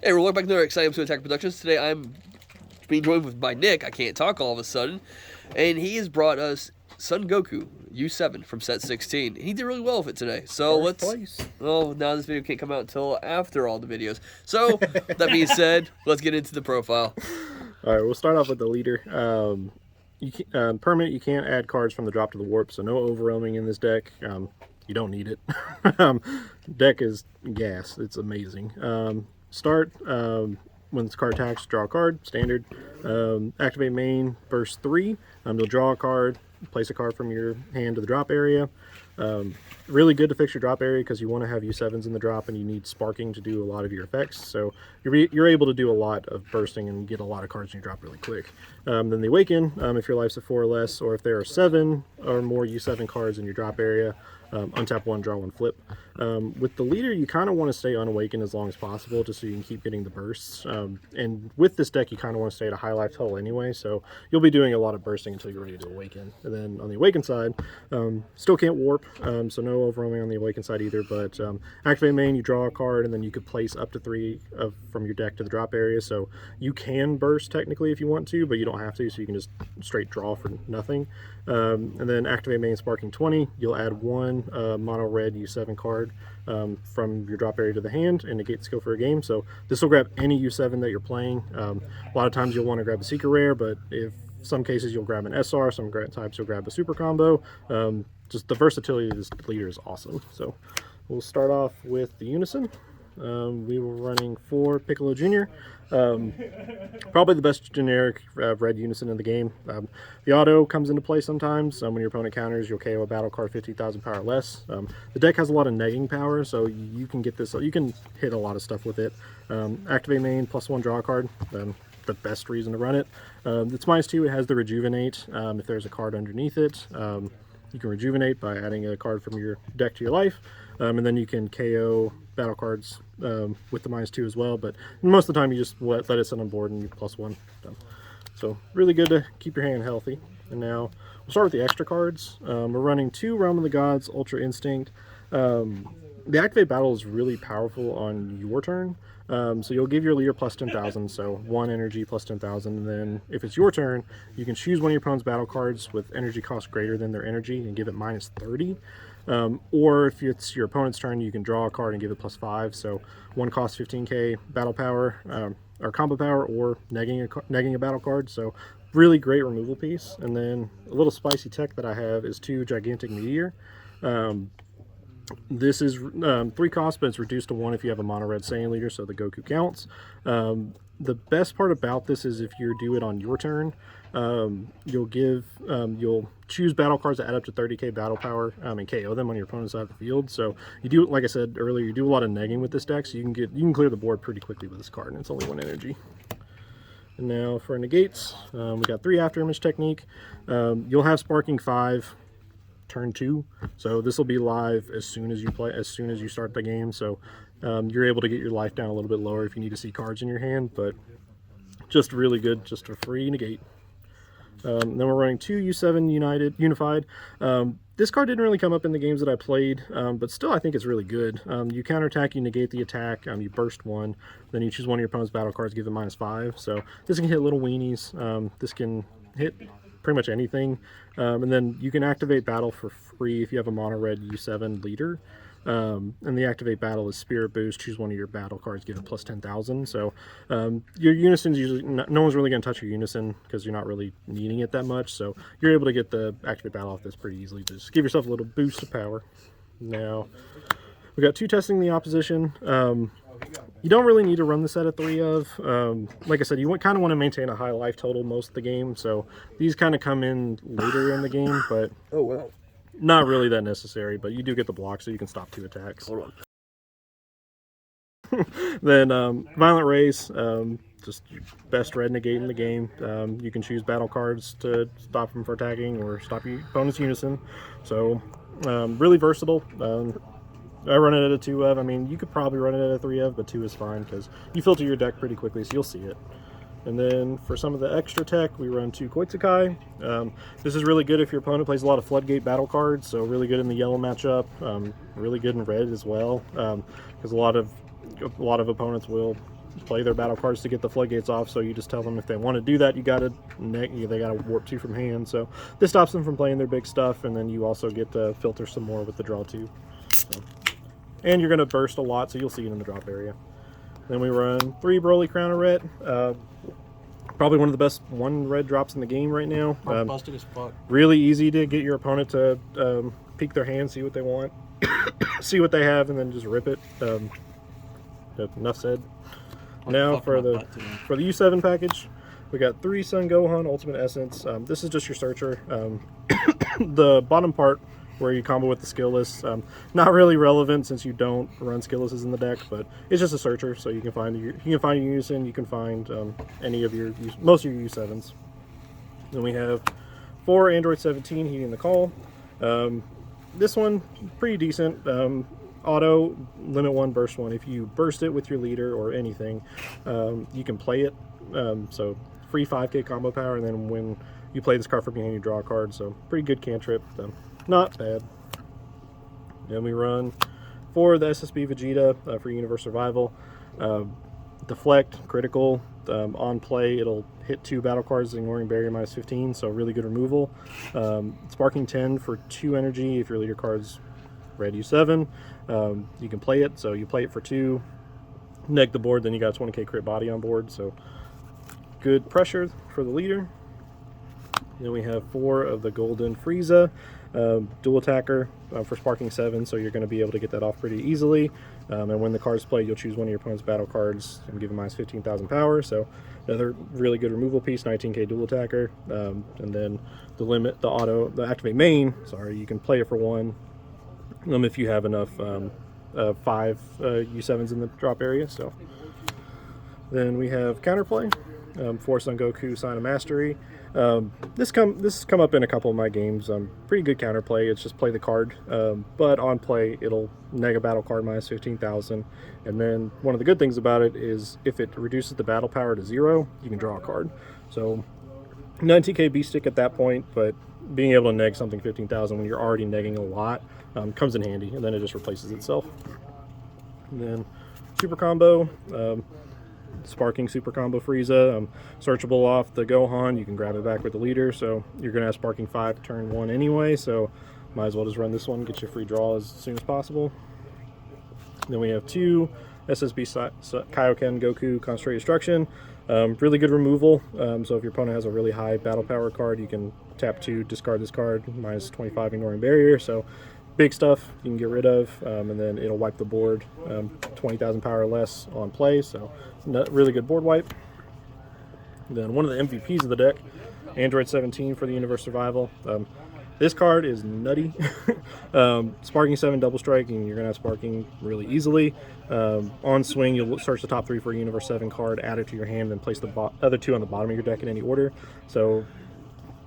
Hey, we're welcome back to another exciting episode of Attack Productions. Today I'm being joined with by Nick. I can't talk all of a sudden. And he has brought us Son Goku, U7 from set 16. He did really well with it today. So First place. well, now this video can't come out until after all the videos. So, that being said, let's get into the profile. Alright, we'll start off with the leader. Permanent, you can't add cards from the drop to the warp, so no overwhelming in this deck. You don't need it. Deck is gas. It's amazing. Start, when this card attacks, draw a card, standard. Activate main, burst 3. You'll draw a card, place a card from your hand to the drop area. Really good to fix your drop area because you want to have U7s in the drop and you need sparking to do a lot of your effects. So you're able to do a lot of bursting and get a lot of cards in your drop really quick. Then the Awaken, if your life's at 4 or less, or if there are 7 or more U7 cards in your drop area, untap 1, draw 1, flip. With the leader, you kind of want to stay unawakened as long as possible just so you can keep getting the bursts. And with this deck, you kind of want to stay at a high life total anyway, so you'll be doing a lot of bursting until you're ready to awaken. And then on the awaken side, still can't warp, so no overwhelming on the awaken side either, but activate main, you draw a card, and then you could place up to 3 from your deck to the drop area, so you can burst technically if you want to, but you don't have to, so you can just straight draw for nothing. And then activate main, sparking 20, you'll add 1 mono red U7 card from your drop area to the hand and negate the skill for a game. So this will grab any U7 that you're playing. A lot of times you'll want to grab a secret rare, but if some cases you'll grab an SR, some types you'll grab a super combo. Just the versatility of this leader is awesome. So we'll start off with the Unison. We were running 4 Piccolo Jr. Probably the best generic red Unison in the game. The auto comes into play sometimes. When your opponent counters, you'll KO a battle card 50,000 power or less. The deck has a lot of negging power, so you can get this. You can hit a lot of stuff with it. Activate main, +1, draw a card. The best reason to run it. It's -2. It has the rejuvenate. If there's a card underneath it, you can rejuvenate by adding a card from your deck to your life, and then you can KO battle cards with the -2 as well, but most of the time you just let it sit on board and you +1. So really good to keep your hand healthy. And now we'll start with the extra cards. We're running 2 Realm of the Gods, Ultra Instinct. The activate battle is really powerful on your turn. So you'll give your leader +10,000, so 1 energy +10,000, and then if it's your turn, you can choose one of your opponent's battle cards with energy cost greater than their energy and give it -30. Or if it's your opponent's turn, you can draw a card and give it +5, so 1 costs 15k battle power, or combo power, or negging a battle card, so really great removal piece. And then a little spicy tech that I have is 2 Gigantic Meteor. This is 3 costs, but it's reduced to 1 if you have a mono red Saiyan leader, so the Goku counts. The best part about this is if you do it on your turn, you'll choose battle cards that add up to 30k battle power and KO them on your opponent's side of the field. So you do, like I said earlier, you do a lot of negging with this deck, so you can clear the board pretty quickly with this card, and it's only 1 energy. And now for negates, we got 3 after image technique. You'll have sparking 5. Turn 2, so this will be live as soon as you start the game, so you're able to get your life down a little bit lower if you need to see cards in your hand, but just really good, just a free negate. Then we're running 2 U7 Unified. This card didn't really come up in the games that I played, but still I think it's really good. You counterattack, you negate the attack, you burst 1, then you choose one of your opponent's battle cards, give it -5, so this can hit little weenies. This can hit pretty much anything, and then you can activate battle for free if you have a mono red U7 leader, and the activate battle is Spirit Boost. Choose one of your battle cards, give it +10,000. So your Unison's usually no one's really going to touch your Unison because you're not really needing it that much, so you're able to get the activate battle off this pretty easily. Just give yourself a little boost of power. Now we got 2 testing the opposition. You don't really need to run the set of 3 of. Like I said, you kind of want to maintain a high life total most of the game, so these kind of come in later in the game, but Oh, wow. Not really that necessary, but you do get the block, so you can stop 2 attacks. Hold on. Then Violent Race, just your best red negate in the game. You can choose battle cards to stop them from attacking or stop your opponent's Unison, so really versatile. I run it at a 2 of. I mean, you could probably run it at a 3 of, but 2 is fine because you filter your deck pretty quickly, so you'll see it. And then for some of the extra tech, we run 2 Koitsukai. This is really good if your opponent plays a lot of Floodgate battle cards, so really good in the yellow matchup, really good in red as well, because a lot of opponents will play their battle cards to get the floodgates off. So you just tell them if they want to do that, they got to warp 2 from hand. So this stops them from playing their big stuff, and then you also get to filter some more with the draw 2. So. And you're going to burst a lot, so you'll see it in the drop area. Then we run 3 Broly Crown of Red. Probably one of the best 1 red drops in the game right now. Busted as fuck. Really easy to get your opponent to peek their hand, see what they want, see what they have, and then just rip it. Enough said. Now for the U7 package, we got 3 Son Gohan Ultimate Essence. This is just your searcher. The bottom part where you combo with the skill list, not really relevant since you don't run skill lists in the deck, but it's just a searcher, so you can find your U7, you can find any of most of your U7s. Then we have 4 Android 17 Heeding the Call. This one pretty decent. Auto limit 1, burst 1. If you burst it with your leader or anything, you can play it. So free 5k combo power, and then when you play this card from your hand, you draw a card. So pretty good cantrip. Not bad. Then we run 4 the Ssb Vegeta for Universe Survival. Deflect, critical. On play, it'll hit 2 battle cards, ignoring barrier -15, so really good removal. Sparking 10 for 2 energy if your leader card's red U7. You can play it, so you play it for 2, neg the board, then you got a 20k crit body on board, so good pressure for the leader. Then we have 4 of the Golden Frieza, dual attacker for sparking 7, so you're going to be able to get that off pretty easily. And when the card's played, you'll choose one of your opponent's battle cards and give them -15,000 power. So another really good removal piece, 19k dual attacker. And then the activate main, sorry, you can play it for 1 if you have enough 5 U7s in the drop area. So then we have counterplay, 4 Son Goku, Sign of Mastery. This come up in a couple of my games. Pretty good counterplay. It's just play the card, but on play it'll neg a battle card -15,000. And then one of the good things about it is if it reduces the battle power to 0, you can draw a card. So 90k B stick at that point, but being able to neg something 15,000 when you're already negging a lot comes in handy, and then it just replaces itself. And then super combo. Sparking super combo Frieza, searchable off the Gohan, you can grab it back with the leader, so you're going to have sparking 5 turn 1 anyway, so might as well just run this one, get your free draw as soon as possible. Then we have 2 Ssb Kaioken Goku Concentrated Destruction. Really good removal, so if your opponent has a really high battle power card, you can tap 2, discard this card, -25 ignoring barrier, so big stuff you can get rid of, and then it'll wipe the board 20,000 power or less on play, so really good board wipe. Then one of the MVPs of the deck, Android 17 for the Universe Survival. This card is nutty. Sparking 7 double strike, and you're going to have sparking really easily. On swing, you'll search the top 3 for a Universe 7 card, add it to your hand, then place the other 2 on the bottom of your deck in any order. So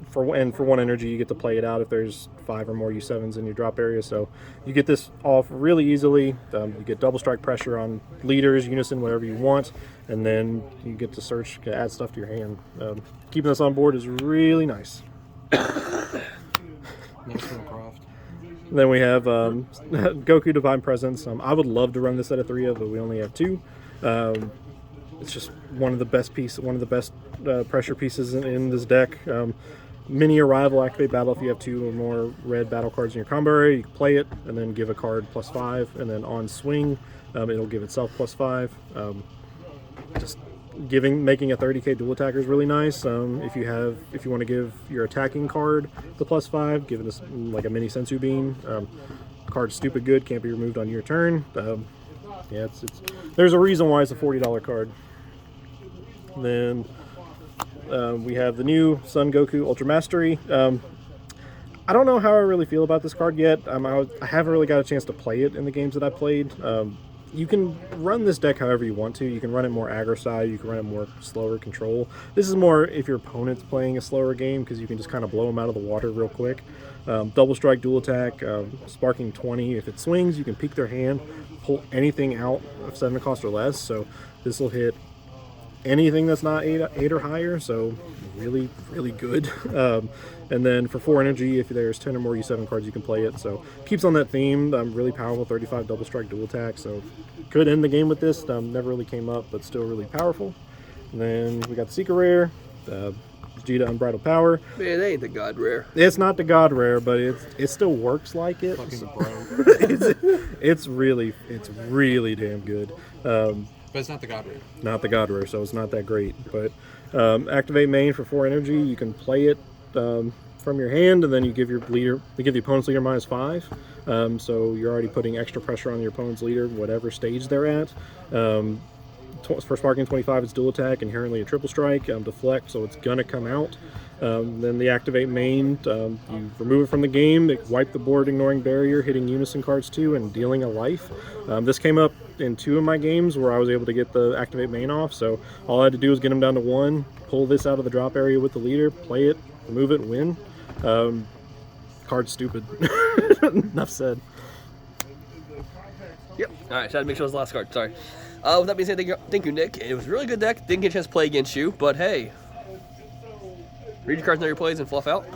for 1 energy, you get to play it out if there's 5 or more U7s in your drop area. So you get this off really easily. You get double strike pressure on leaders, unison, whatever you want, and then you get to search, add stuff to your hand. Keeping this on board is really nice. Then we have Goku Divine Presence. I would love to run this set of 3 of, but we only have 2. It's just one of the best pressure pieces in this deck. Mini Arrival, activate battle if you have 2 or more red battle cards in your combo area. You can play it and then give a card +5, and then on swing, it'll give itself +5. Just making a 30k dual attacker is really nice. If you want to give your attacking card the +5, give it like a mini Sensu Bean. Card's stupid good, can't be removed on your turn. Yeah, there's a reason why it's a $40 card. Then we have the new Son Goku Ultra Mastery. I don't know how I really feel about this card yet. I haven't really got a chance to play it in the games that I played. You can run this deck however you want to. You can run it more aggro side, you can run it more slower control. This is more if your opponent's playing a slower game, because you can just kind of blow them out of the water real quick. Double strike, dual attack, sparking 20. If it swings, you can peek their hand, pull anything out of 7 cost or less. So this will hit anything that's not 8 or higher, so really, really good. And then for 4 energy, if there's 10 or more U7 cards, you can play it. So keeps on that theme. Really powerful, 35 double strike, dual attack. So could end the game with this. Never really came up, but still really powerful. And then we got the Secret Rare, Vegeta Unbridled Power. Man, they ain't the god rare. It's not the god rare, but it still works like it. It's really damn good. But it's not the god rare. Not the god rare, so it's not that great. But activate main for 4 energy. You can play it from your hand, and then you give your leader, you give the opponent's leader -5. So you're already putting extra pressure on your opponent's leader, whatever stage they're at. For Sparking 25, it's dual attack, inherently a triple strike, deflect, so it's gonna come out. Then the activate main, you remove it from the game, it wipe the board, ignoring barrier, hitting unison cards too, and dealing a life. This came up in 2 of my games where I was able to get the activate main off, so all I had to do was get him down to 1, pull this out of the drop area with the leader, play it, remove it, win. Card's stupid. Enough said. Yep. All right, so I had to make sure it was the last card. Sorry. With that being said, thank you, Nick. It was a really good deck. Didn't get a chance to play against you, but hey. Read your cards, know your plays, and fluff out.